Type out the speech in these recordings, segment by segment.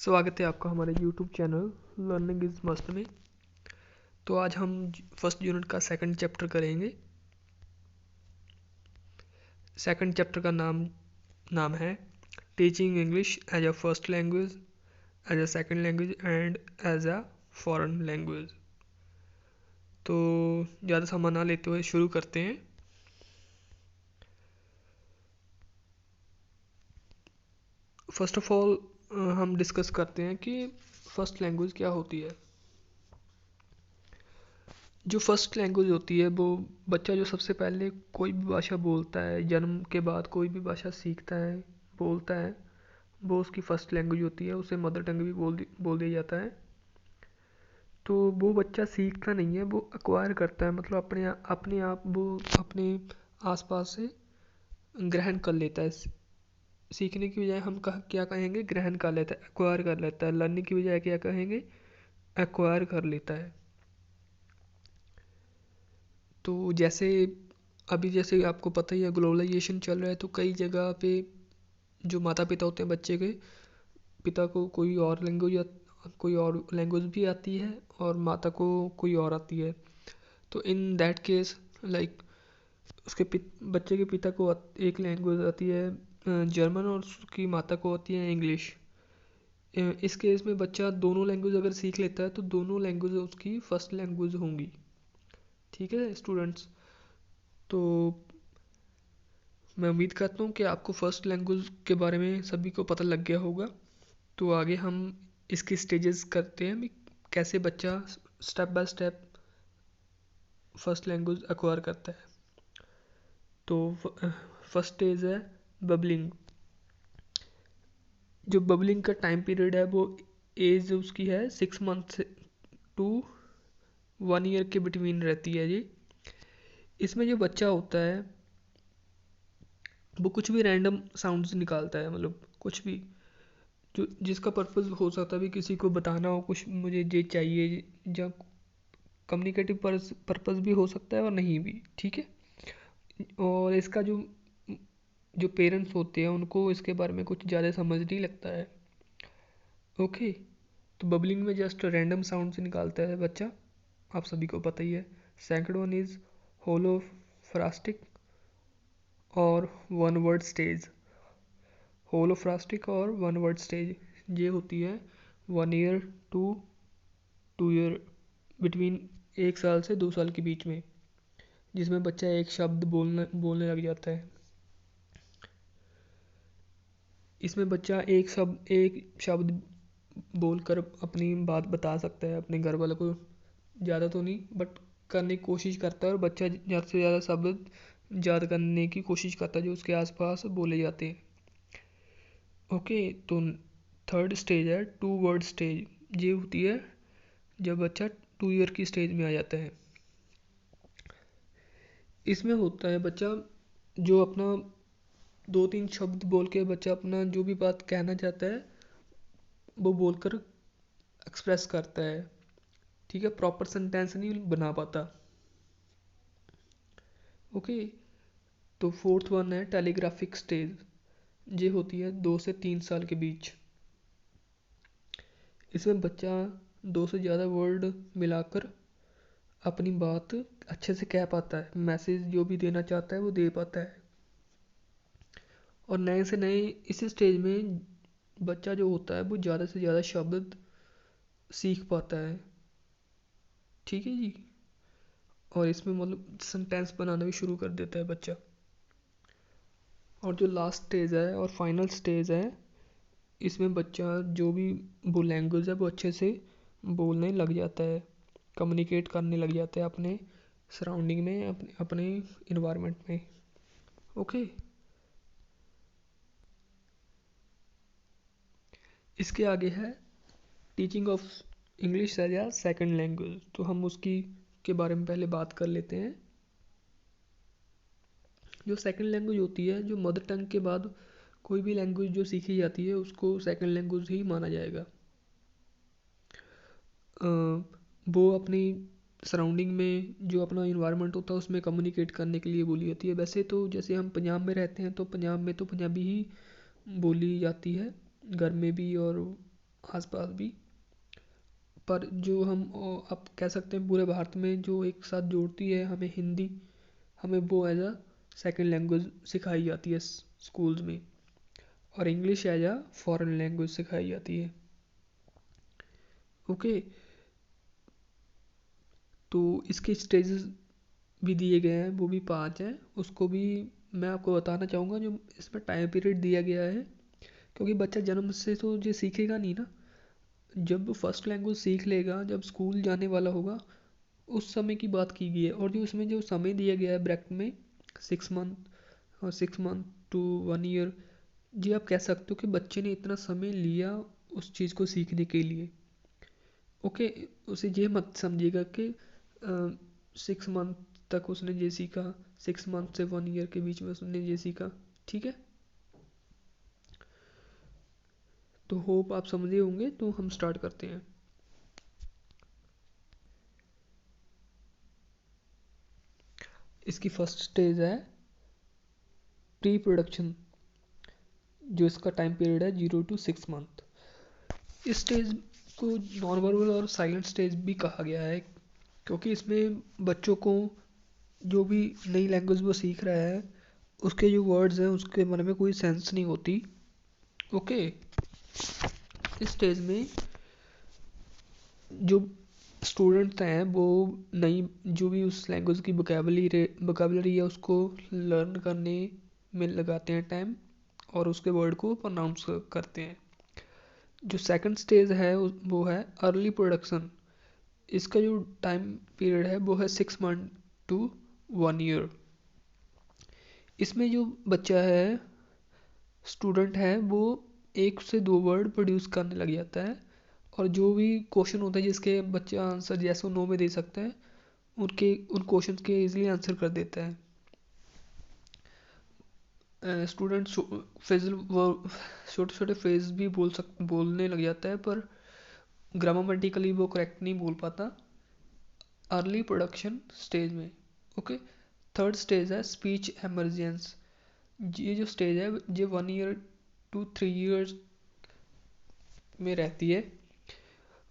स्वागत है आपका हमारे YouTube channel learning is must में। तो आज हम फर्स्ट यूनिट का सेकंड चैप्टर करेंगे। सेकंड चैप्टर का नाम है teaching English as a first language, as a second language and as a foreign language. तो ज़्यादा समय ना लेते हुए शुरू करते हैं। फर्स्ट ऑफ ऑल हम डिस्कस करते हैं कि फर्स्ट लैंग्वेज क्या होती है। जो फर्स्ट लैंग्वेज होती है वो बच्चा जो सबसे पहले कोई भी भाषा बोलता है, जन्म के बाद कोई भी भाषा सीखता है, बोलता है, वो उसकी फर्स्ट लैंग्वेज होती है। उसे मदर टंग भी बोल दिया जाता है। तो वो बच्चा सीखता नहीं है, वो एक्वायर करता है, मतलब अपने आप वो अपने आसपास से ग्रहण कर लेता है। सीखने की बजाय हम क्या कहेंगे, ग्रहण कर लेता है, एक्वायर कर लेता है। लर्निंग की बजाय क्या कहेंगे, एक्वायर कर लेता है। तो जैसे आपको पता ही है, ग्लोबलाइजेशन चल रहा है, तो कई जगह पे जो माता पिता होते हैं, बच्चे के पिता को कोई और लैंग्वेज भी आती है और माता को कोई और आती है। तो इन दैट केस लाइक बच्चे के पिता को एक लैंग्वेज आती है जर्मन और उसकी माता को आती है इंग्लिश। इस केस में बच्चा दोनों लैंग्वेज अगर सीख लेता है तो दोनों लैंग्वेज उसकी फर्स्ट लैंग्वेज होंगी। ठीक है स्टूडेंट्स। तो मैं उम्मीद करता हूँ कि आपको फर्स्ट लैंग्वेज के बारे में सभी को पता लग गया होगा। तो आगे हम इसकी स्टेजेस करते हैं भी, कैसे बच्चा step by step first language acquire करता है। तो फर्स्ट स्टेज है बबलिंग। जो बबलिंग का टाइम पीरियड है वो एज उसकी है 6 मंथ टू 1 ईयर के बिटवीन रहती है जी। इसमें जो बच्चा होता है वो कुछ भी रैंडम साउंड्स निकालता है, मतलब कुछ भी जो जिसका पर्पस हो सकता है भी, किसी को बताना हो कुछ मुझे ये चाहिए, या कम्युनिकेटिव पर्पस भी हो सकता है और नहीं भी। ठीक है। और इसका जो जो पेरेंट्स होते हैं उनको इसके बारे में कुछ ज़्यादा समझ नहीं लगता है। ओके। तो बबलिंग में जस्ट रैंडम साउंड से निकालता है बच्चा, आप सभी को पता ही है। सेकंड वन इज होलोफ्रास्टिक और वन वर्ड स्टेज। होलोफ्रास्टिक और वन वर्ड स्टेज ये होती है 1 ईयर टू 2 ईयर, बिटवीन 1 साल से 2 साल के बीच में, जिसमें बच्चा एक शब्द बोलने लग जाता है। इसमें बच्चा एक शब्द बोलकर अपनी बात बता सकता है अपने घर वालों को। ज़्यादा तो नहीं बट करने की कोशिश करता है, और बच्चा ज़्यादा से ज़्यादा शब्द याद करने की कोशिश करता है जो उसके आसपास बोले जाते हैं। ओके। तो थर्ड स्टेज है 2 वर्ड स्टेज। ये होती है जब बच्चा 2 ईयर की स्टेज में आ जाता है। इसमें होता है बच्चा जो अपना 2-3 शब्द बोल के बच्चा अपना जो भी बात कहना चाहता है वो बोलकर एक्सप्रेस करता है। ठीक है। प्रॉपर सेंटेंस नहीं बना पाता। ओके। तो फोर्थ वन है टेलीग्राफिक स्टेज। ये होती है 2 से 3 साल के बीच। इसमें बच्चा 2 से ज़्यादा वर्ड मिलाकर अपनी बात अच्छे से कह पाता है, मैसेज जो भी देना चाहता है वो दे पाता है। और नए से नए इस स्टेज में बच्चा जो होता है वो ज़्यादा से ज़्यादा शब्द सीख पाता है। ठीक है जी। और इसमें मतलब सेंटेंस बनाना भी शुरू कर देता है बच्चा। और जो लास्ट स्टेज है और फाइनल स्टेज है, इसमें बच्चा जो भी वो लैंग्वेज है वो अच्छे से बोलने लग जाता है, कम्युनिकेट करने लग जाता है अपने सराउंडिंग में, अपने इन्वायरमेंट में। ओके। इसके आगे है teaching of English as a second language. तो हम उसकी के बारे में पहले बात कर लेते हैं। जो सेकंड लैंग्वेज होती है, जो मदर टंग के बाद कोई भी लैंग्वेज जो सीखी जाती है उसको सेकंड लैंग्वेज ही माना जाएगा। वो अपनी सराउंडिंग में जो अपना इन्वायरमेंट होता है उसमें कम्युनिकेट करने के लिए बोली जाती है। वैसे तो जैसे हम पंजाब में रहते हैं तो पंजाब में तो पंजाबी ही बोली जाती है, घर में भी और आसपास भी। पर जो हम अब कह सकते हैं पूरे भारत में जो एक साथ जोड़ती है हमें हिंदी, हमें वो एज अ सेकेंड लैंग्वेज सिखाई जाती है स्कूल्स में, और English as a foreign language सिखाई जाती है। ओके, तो इसके स्टेजेस भी दिए गए हैं, वो भी 5 हैं। उसको भी मैं आपको बताना चाहूँगा जो इसमें टाइम पीरियड दिया गया है, क्योंकि बच्चा जन्म से तो ये सीखेगा नहीं ना। जब फर्स्ट लैंग्वेज सीख लेगा, जब स्कूल जाने वाला होगा, उस समय की बात की गई है। और जो इसमें जो समय दिया गया है ब्रैकेट में 6 मंथ और 6 मंथ टू 1 ईयर, जी आप कह सकते हो कि बच्चे ने इतना समय लिया उस चीज़ को सीखने के लिए। ओके, उसे ये मत समझिएगा कि 6 मंथ तक उसने ये सीखा, 6 मंथ से 1 ईयर के बीच में उसने ये सीखा। ठीक है, तो होप आप समझे होंगे, तो हम स्टार्ट करते हैं। इसकी फर्स्ट स्टेज है प्री प्रोडक्शन, जो इसका टाइम पीरियड है 0 to 6 मंथ। इस स्टेज को नॉन वर्बल और साइलेंट स्टेज भी कहा गया है, क्योंकि इसमें बच्चों को जो भी नई लैंग्वेज वो सीख रहा है, उसके जो वर्ड्स हैं उसके मन में कोई सेंस नहीं होती। ओके, इस स्टेज में जो स्टूडेंट्स हैं वो नई जो भी उस लैंग्वेज की वोकेबलरी है उसको लर्न करने में लगाते हैं टाइम, और उसके वर्ड को प्रोनाउंस करते हैं। जो सेकंड स्टेज है वो है अर्ली प्रोडक्शन। इसका जो टाइम पीरियड है वो है 6 मंथ to 1 ईयर। इसमें जो बच्चा है, स्टूडेंट है, वो 1 से 2 वर्ड प्रोड्यूस करने लग जाता है, और जो भी क्वेश्चन होता है जिसके बच्चा आंसर येस और नो में दे सकता है, उन क्वेश्चन के इजीली आंसर कर देता है। स्टूडेंट फ्रेजल छोटे छोटे फ्रेज भी बोलने लग जाता है, पर ग्रामेटिकली वो करेक्ट नहीं बोल पाता अर्ली प्रोडक्शन स्टेज में। ओके, थर्ड स्टेज है स्पीच एमरजेंस। ये जो स्टेज है ये 1 ईयर to 3 ईयर्स में रहती है,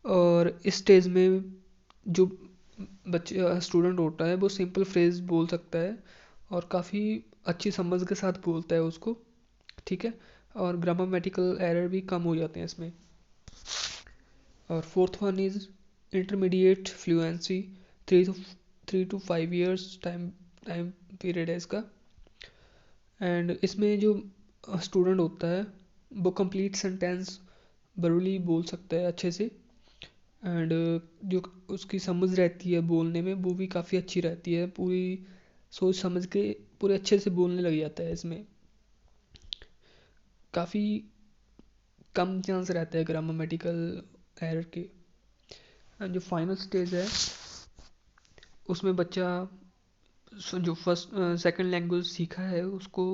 और इस स्टेज में जो बच्चे स्टूडेंट होता है वो सिंपल फ्रेज बोल सकता है, और काफ़ी अच्छी समझ के साथ बोलता है उसको। ठीक है, और ग्रामेटिकल एरर भी कम हो जाते हैं इसमें। और fourth one is intermediate fluency, 3 to 5 years time period है इसका। एंड इसमें जो स्टूडेंट होता है वो कंप्लीट सेंटेंस बरूली बोल सकता है अच्छे से, एंड जो उसकी समझ रहती है बोलने में वो भी काफ़ी अच्छी रहती है, पूरी सोच समझ के पूरे अच्छे से बोलने लग जाता है। इसमें काफ़ी कम चांस रहता है ग्रामेटिकल एरर के। एंड जो फाइनल स्टेज है उसमें बच्चा जो फर्स्ट सेकंड लैंग्वेज सीखा है उसको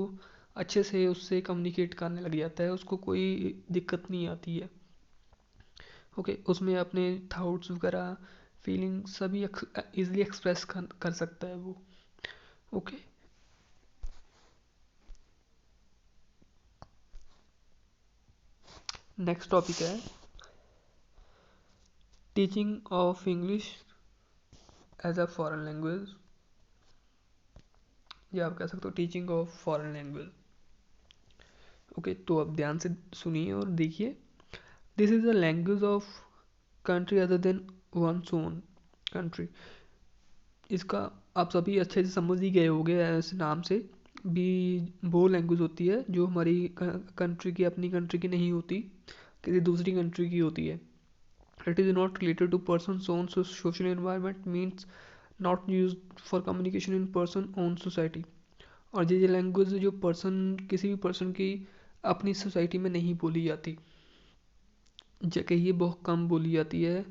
अच्छे से उससे कम्युनिकेट करने लग जाता है, उसको कोई दिक्कत नहीं आती है। ओके, उसमें अपने थाट्स वगैरह फीलिंग सभी इजीली एक्सप्रेस कर सकता है वो। ओके, नेक्स्ट टॉपिक है teaching of English as a foreign language, या आप कह सकते हो teaching of foreign language. Okay, तो अब ध्यान से सुनिए और देखिए। This is a language of country other than one's own country. इसका आप सभी अच्छे से समझ ही गए होंगे इस नाम से भी। वो लैंग्वेज होती है जो हमारी कंट्री की, अपनी कंट्री की नहीं होती, किसी दूसरी कंट्री की होती है। It is not related to person own social environment, means not use for communication in person own society. और ये लैंग्वेज जो किसी भी पर्सन की अपनी सोसाइटी में नहीं बोली जाती, जबकि ये बहुत कम बोली जाती है,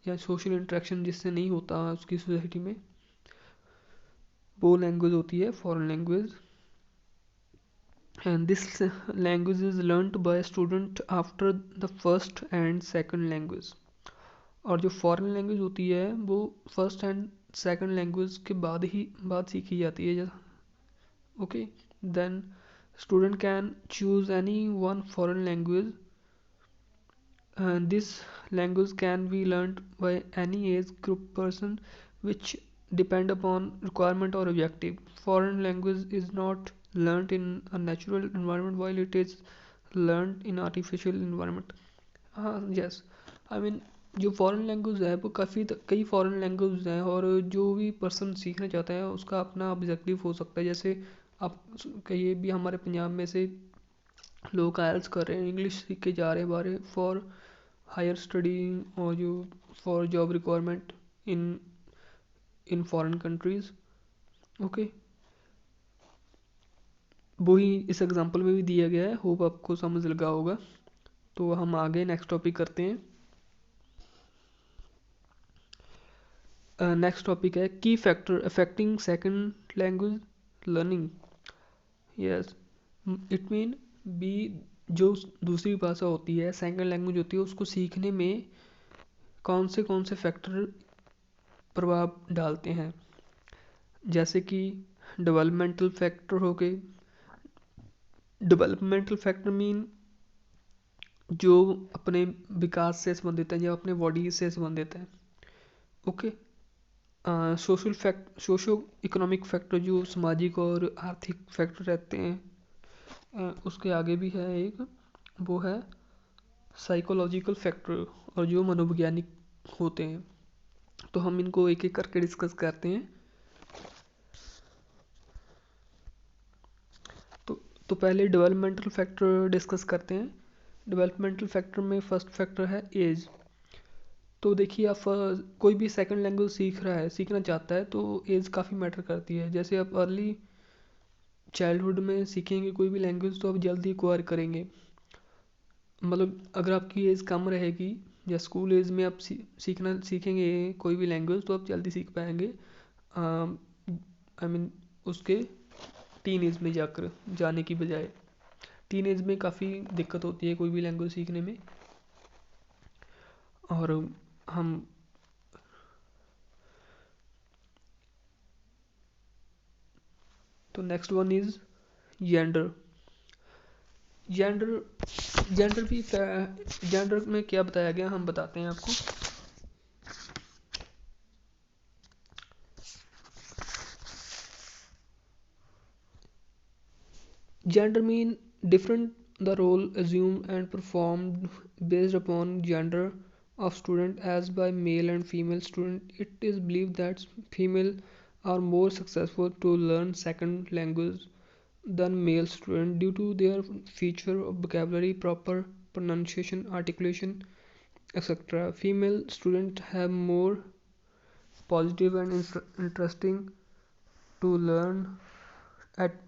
या सोशल इंटरेक्शन जिससे नहीं होता उसकी सोसाइटी में, वो लैंग्वेज होती है foreign language. And this language is learned by student after the first and second language. और जो फॉरेन लैंग्वेज होती है वो फर्स्ट एंड सेकंड लैंग्वेज के बाद सीखी जाती है। Okay, then student can choose any one foreign language This language can be learned by any age group person, which depend upon requirement or objective. Foreign language is not learned in a natural environment while it is learned in artificial environment. हाँ yes, I mean जो foreign language है वो कई foreign language हैं, और जो भी person सीखना चाहता है उसका अपना ऑब्जेक्टिव हो सकता है। जैसे आप कहिए भी हमारे पंजाब में से लोग आयल्स कर रहे हैं, इंग्लिश सीख के जा रहे हैं बाहर फॉर हायर स्टडी, और जो for job requirement in in foreign countries. Okay, वही इस एग्जांपल में भी दिया गया है, होप आपको समझ लगा होगा। तो हम आगे नेक्स्ट टॉपिक करते हैं। नेक्स्ट टॉपिक है key factor affecting second language learning. Yes, it mean B, जो दूसरी भाषा होती है, सेकंड लैंग्वेज होती है, उसको सीखने में कौन से फैक्टर प्रभाव डालते हैं। जैसे कि डेवलपमेंटल फैक्टर हो गए। डेवलपमेंटल फैक्टर मीन जो अपने विकास से संबंधित हैं या अपने बॉडी से संबंधित हैं। ओके, सोशो इकोनॉमिक फैक्टर जो सामाजिक और आर्थिक फैक्टर रहते हैं। उसके आगे भी है एक, वो है साइकोलॉजिकल फैक्टर, और जो मनोवैज्ञानिक होते हैं। तो हम इनको एक एक करके डिस्कस करते हैं। तो पहले डेवलपमेंटल फैक्टर डिस्कस करते हैं। डेवलपमेंटल फैक्टर में फर्स्ट फैक्टर है एज। तो देखिए, आप कोई भी सेकंड लैंग्वेज सीखना चाहता है, तो एज काफ़ी मैटर करती है। जैसे आप अर्ली चाइल्डहुड में सीखेंगे कोई भी लैंग्वेज तो आप जल्दी एक्वायर करेंगे। मतलब अगर आपकी एज कम रहेगी या स्कूल एज में आप सीखेंगे कोई भी लैंग्वेज तो आप जल्दी सीख पाएंगे। आई मीन उसके टीन एज में जाने की बजाय टीन एज में काफ़ी दिक्कत होती है कोई भी लैंग्वेज सीखने में। और हम तो next one is gender. Gender gender भी जेंडर में क्या बताया गया हम बताते हैं आपको। Gender mean different the role assumed and performed based upon gender of student as by male and female student. It is believed that female are more successful to learn second language than male student due to their feature of vocabulary, proper pronunciation, articulation, etc. Female students have more positive and interesting to learn at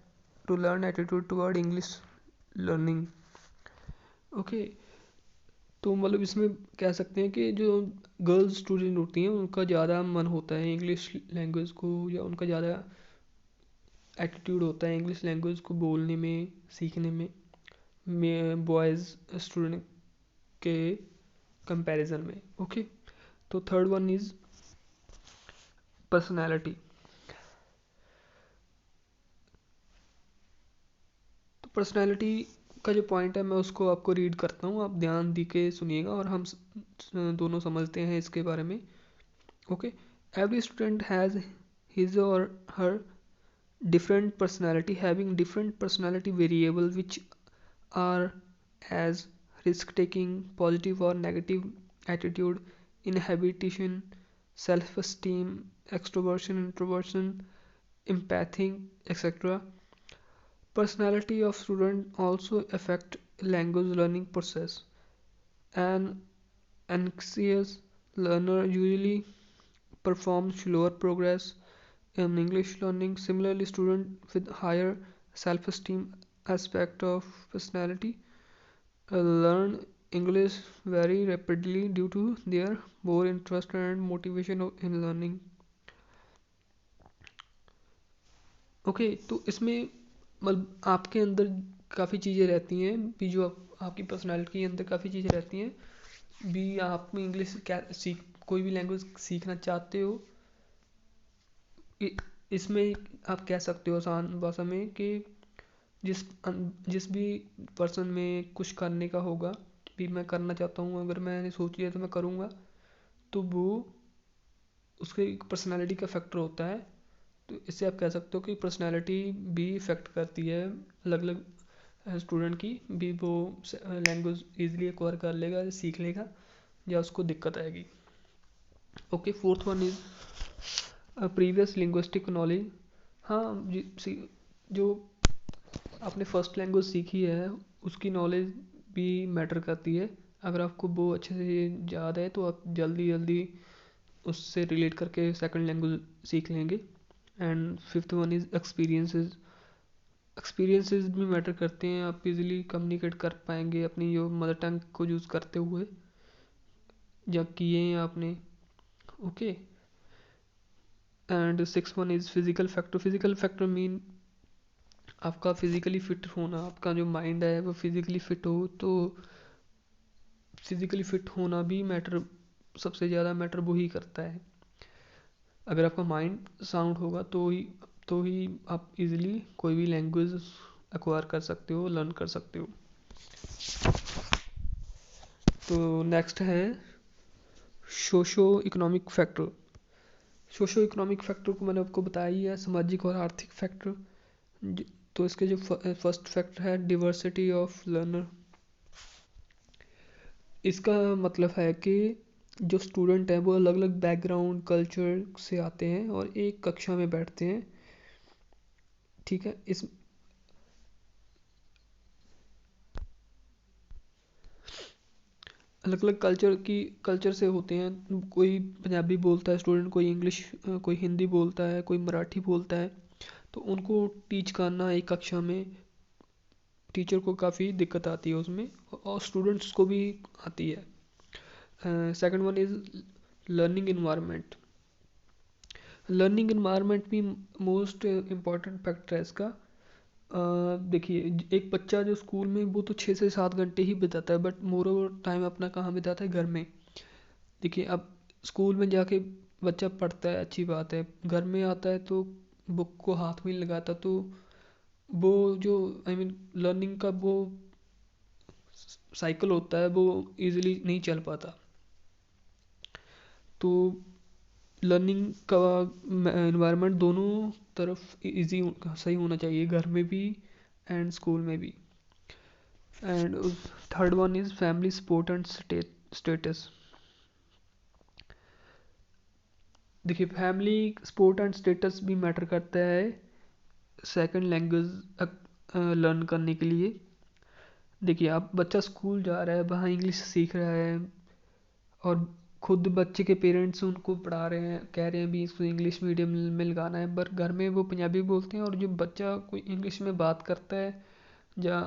to learn attitude toward English learning. Okay, तो मतलब इसमें कह सकते हैं कि जो girls student होती हैं उनका ज़्यादा मन होता है इंग्लिश लैंग्वेज को, या उनका ज़्यादा एटीट्यूड होता है इंग्लिश लैंग्वेज को बोलने में, सीखने में बॉयज़ स्टूडेंट के कंपैरिजन में। ओके, तो थर्ड वन इज़ पर्सनैलिटी। तो पर्सनैलिटी का जो पॉइंट है मैं उसको आपको रीड करता हूँ, आप ध्यान दी के सुनिएगा और हम दोनों समझते हैं इसके बारे में। Okay, every student has his और हर different personality having different personality variable which are as risk taking, positive or negative attitude, inhibition, self esteem, extroversion, introversion, empathy, etc. Personality of student also affect language learning process. An anxious learner usually performs slower progress in English learning. Similarly, students with higher self-esteem aspect of personality learn English very rapidly due to their more interest and motivation in learning. Okay, तो इसमें मतलब आपके अंदर काफ़ी चीज़ें रहती हैं भी, जो आपकी पर्सनालिटी के अंदर काफ़ी चीज़ें रहती हैं भी। आप इंग्लिश क्या कोई भी लैंग्वेज सीखना चाहते हो, इसमें आप कह सकते हो आसान भाषा में कि जिस जिस भी पर्सन में कुछ करने का होगा भी मैं करना चाहता हूँ, अगर मैंने सोच लिया तो मैं करूँगा, तो वो उसके एक पर्सनालिटी का फैक्टर होता है। तो इससे आप कह सकते हो कि पर्सनालिटी भी इफ़ेक्ट करती है अलग अलग स्टूडेंट की भी, वो लैंग्वेज ईजिली एक्वायर कर लेगा, सीख लेगा, या उसको दिक्कत आएगी। Okay, fourth one is previous linguistic knowledge. हाँ जो आपने फर्स्ट लैंग्वेज सीखी है उसकी नॉलेज भी मैटर करती है। अगर आपको वो अच्छे से याद है तो आप जल्दी जल्दी उससे रिलेट करके सेकंड लैंग्वेज सीख लेंगे। And fifth one is experiences. Experiences भी मैटर करते हैं, आप इजीली कम्युनिकेट कर पाएंगे अपनी जो मदर टंग को यूज़ करते हुए, जब किए हैं आपने। Okay, and six one is physical factor. Physical factor mean आपका फिजिकली फिट होना, आपका जो माइंड है वो फिजिकली फिट हो, तो फिजिकली फिट होना भी मैटर, सबसे ज़्यादा मैटर वही करता है। अगर आपका माइंड साउंड होगा तो ही आप इजीली कोई भी लैंग्वेज एक्वायर कर सकते हो, लर्न कर सकते हो। तो नेक्स्ट है socio economic factor. Socio economic factor को मैंने आपको बताया ही है, सामाजिक और आर्थिक फैक्टर। तो इसके जो फर्स्ट फैक्टर है डिवर्सिटी ऑफ लर्नर। इसका मतलब है कि जो स्टूडेंट हैं वो अलग अलग बैकग्राउंड कल्चर से आते हैं और एक कक्षा में बैठते हैं। ठीक है, इस अलग अलग कल्चर से होते हैं। कोई पंजाबी बोलता है स्टूडेंट, कोई इंग्लिश, कोई हिंदी बोलता है, कोई मराठी बोलता है। तो उनको टीच करना एक कक्षा में टीचर को काफ़ी दिक्कत आती है उसमें, और स्टूडेंट्स को भी आती है। Second one is learning environment. Learning environment भी मोस्ट इम्पॉर्टेंट फैक्टर है इसका। देखिए, एक बच्चा जो स्कूल में वो तो 6 से 7 घंटे ही बिताता है, बट मोर ओवर टाइम अपना कहाँ बिताता है, घर में। देखिए, अब स्कूल में जाके बच्चा पढ़ता है, अच्छी बात है, घर में आता है तो बुक को हाथ में नहीं लगाता, तो वो जो आई मीन लर्निंग का वो साइकिल होता है वो इजीली नहीं चल पाता। तो लर्निंग का एनवायरनमेंट दोनों तरफ इजी सही होना चाहिए, घर में भी एंड स्कूल में भी। And third one is family support and status. देखिए, फैमिली सपोर्ट एंड स्टेटस भी मैटर करता है सेकंड लैंग्वेज लर्न करने के लिए। देखिए, आप बच्चा स्कूल जा रहा है, वहाँ इंग्लिश सीख रहा है, और खुद बच्चे के पेरेंट्स उनको पढ़ा रहे हैं, कह रहे हैं भी इसको इंग्लिश मीडियम में लगाना है, पर घर में वो पंजाबी बोलते हैं, और जो बच्चा कोई इंग्लिश में बात करता है या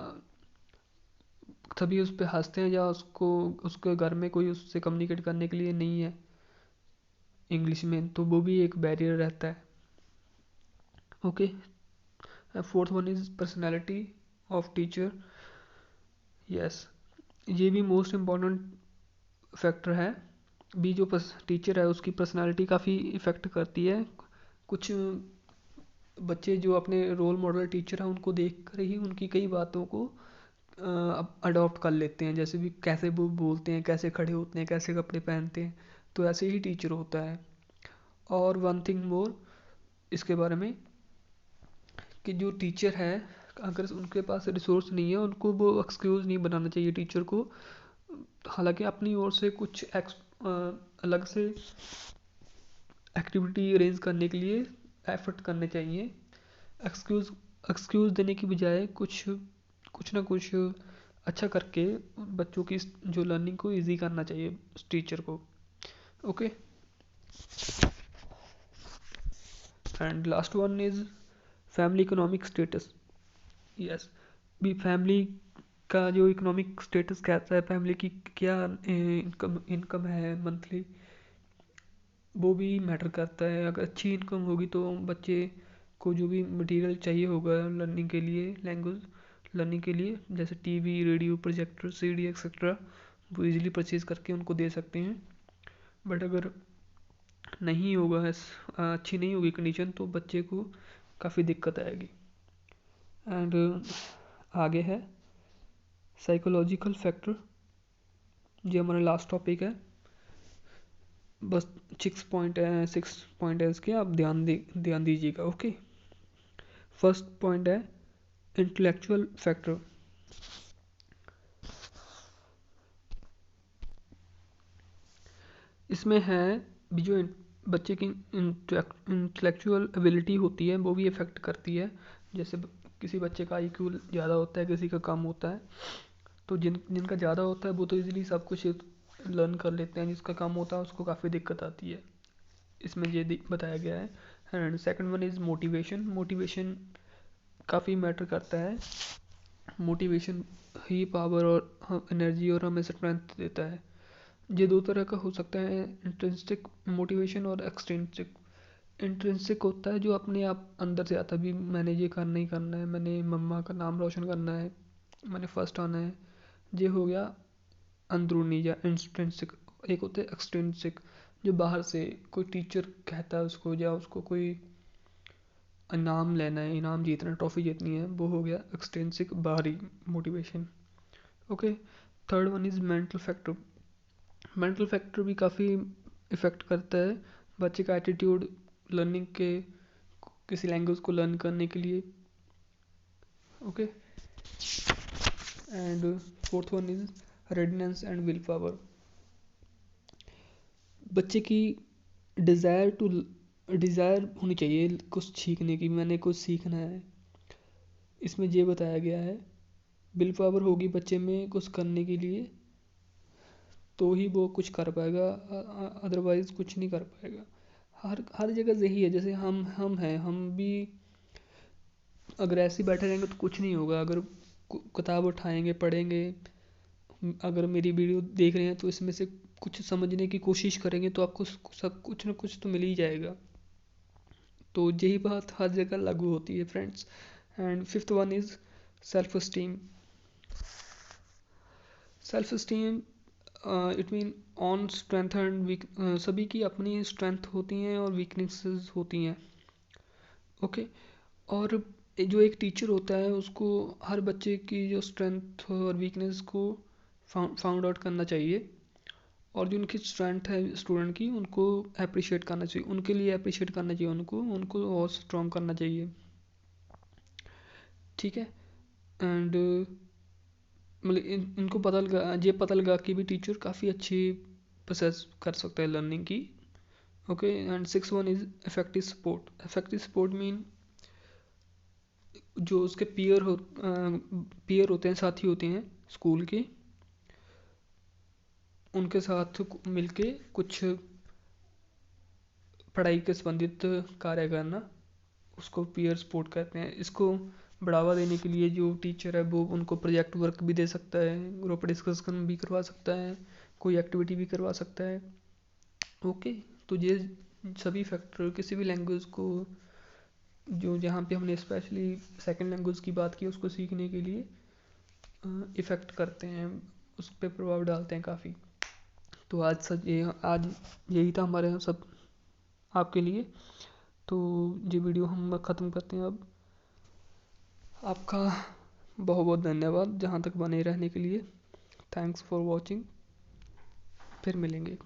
तभी उस पर हंसते हैं, या उसको उसके घर में कोई उससे कम्युनिकेट करने के लिए नहीं है इंग्लिश में, तो वो भी एक बैरियर रहता है। Okay, fourth one is personality of teacher. Yes, ये भी मोस्ट इम्पॉर्टेंट फैक्टर है। भी जो टीचर है उसकी पर्सनालिटी काफ़ी इफ़ेक्ट करती है। कुछ बच्चे जो अपने रोल मॉडल टीचर हैं उनको देख कर ही उनकी कई बातों को अडॉप्ट कर लेते हैं, जैसे भी कैसे वो बोलते हैं, कैसे खड़े होते हैं, कैसे कपड़े पहनते हैं, तो ऐसे ही टीचर होता है। और वन थिंग मोर इसके बारे में, कि जो टीचर है अगर उनके पास रिसोर्स नहीं है, उनको वो एक्सक्यूज़ नहीं बनाना चाहिए टीचर को। हालांकि अपनी ओर से कुछ अलग से एक्टिविटी अरेंज करने के लिए एफर्ट करने चाहिए। एक्सक्यूज़ एक्सक्यूज़ देने की बजाय कुछ कुछ ना कुछ अच्छा करके बच्चों की जो लर्निंग को इजी करना चाहिए उस टीचर को। Okay, and last one is family economic status. Yes, भी फैमिली का जो इकोनॉमिक स्टेटस कहता है, फैमिली की क्या इनकम इनकम है मंथली, वो भी मैटर करता है। अगर अच्छी इनकम होगी तो बच्चे को जो भी मटेरियल चाहिए होगा लर्निंग के लिए, लैंग्वेज लर्निंग के लिए, जैसे TV, radio, projector, CD etcetera, वो इजीली परचेज करके उनको दे सकते हैं। बट अगर नहीं होगा, अच्छी नहीं होगी कंडीशन, तो बच्चे को काफ़ी दिक्कत आएगी। एंड आगे है साइकोलॉजिकल फैक्टर। ये हमारा लास्ट टॉपिक है। बस 6 पॉइंट है इसके, आप ध्यान दीजिएगा। ओके, फर्स्ट पॉइंट है इंटेलेक्चुअल फैक्टर। इसमें है भी जो बच्चे की इंटेलेक्चुअल एबिलिटी होती है वो भी इफ़ेक्ट करती है। जैसे किसी बच्चे का आईक्यू ज़्यादा होता है, किसी का कम होता है। तो जिनका ज़्यादा होता है वो तो इजीली सब कुछ लर्न कर लेते हैं, जिसका कम होता है उसको काफ़ी दिक्कत आती है। इसमें ये बताया गया है। And second one is motivation. Motivation काफ़ी मैटर करता है। मोटिवेशन ही पावर और एनर्जी और हमें स्ट्रेंथ देता है। ये दो तरह का हो सकता है, इंट्रिंसिक मोटिवेशन और एक्सट्रिंसिक। इंट्रिंसिक होता है जो अपने आप अंदर से आता है, भी मैंने ये करना ही करना है, मैंने मम्मा का नाम रोशन करना है, मैंने फर्स्ट आना है। ये हो गया अंदरूनी या इंट्रिंसिक। एक होता है एक्सट्रिंसिक, जो बाहर से कोई टीचर कहता है उसको, या उसको कोई इनाम लेना है, इनाम जीतना है, ट्रॉफी जीतनी है, वो हो गया एक्सट्रिंसिक, बाहरी motivation. Okay, third one is mental factor. Mental factor भी काफ़ी इफ़ेक्ट करता है बच्चे का एटीट्यूड लर्निंग के, किसी लैंग्वेज को लर्न करने के लिए। Okay, and fourth one is readiness and will power. बच्चे की डिज़ायर होनी चाहिए कुछ सीखने की, मैंने कुछ सीखना है। इसमें ये बताया गया है विल पावर होगी बच्चे में कुछ करने के लिए तो ही वो कुछ कर पाएगा, अदरवाइज कुछ नहीं कर पाएगा। हर जगह यही है। जैसे हम हैं, हम भी अगर ऐसे ही बैठे रहेंगे तो कुछ नहीं होगा। अगर किताब उठाएंगे, पढ़ेंगे, अगर मेरी वीडियो देख रहे हैं तो इसमें से कुछ समझने की कोशिश करेंगे तो आपको सब कुछ ना कुछ तो मिल ही जाएगा। तो यही बात हर जगह लागू होती है friends. And fifth one is self esteem. Self esteem it mean own strength and weak. सभी की अपनी स्ट्रेंथ होती हैं और वीकनेसेस होती हैं। ओके, और जो एक टीचर होता है उसको हर बच्चे की जो स्ट्रेंथ और वीकनेस को फाउंड आउट करना चाहिए, और जो उनकी स्ट्रेंथ है स्टूडेंट की उनको अप्रिशिएट करना चाहिए, उनके लिए अप्रिशिएट करना चाहिए, उनको और स्ट्रॉन्ग करना चाहिए। ठीक है, एंड मतलब इनको पता लगा कि भी टीचर काफ़ी अच्छी प्रोसेस कर सकता है लर्निंग की। Okay, and six one is effective support. Effective support mean जो उसके पीयर होते हैं, साथी होते हैं स्कूल के, उनके साथ मिलके कुछ पढ़ाई के संबंधित कार्य करना, उसको पीयर सपोर्ट कहते हैं। इसको बढ़ावा देने के लिए जो टीचर है वो उनको प्रोजेक्ट वर्क भी दे सकता है, ग्रुप डिस्कशन भी करवा सकता है, कोई एक्टिविटी भी करवा सकता है। ओके, तो ये सभी फैक्टर किसी भी लैंग्वेज को, जो जहाँ पे हमने स्पेशली सेकंड लैंग्वेज की बात की, उसको सीखने के लिए इफ़ेक्ट करते हैं, उस पर प्रभाव डालते हैं काफ़ी। तो आज यही था हमारे सब आपके लिए। तो ये वीडियो हम ख़त्म करते हैं अब। आपका बहुत बहुत धन्यवाद जहाँ तक बने रहने के लिए। Thanks for watching. फिर मिलेंगे।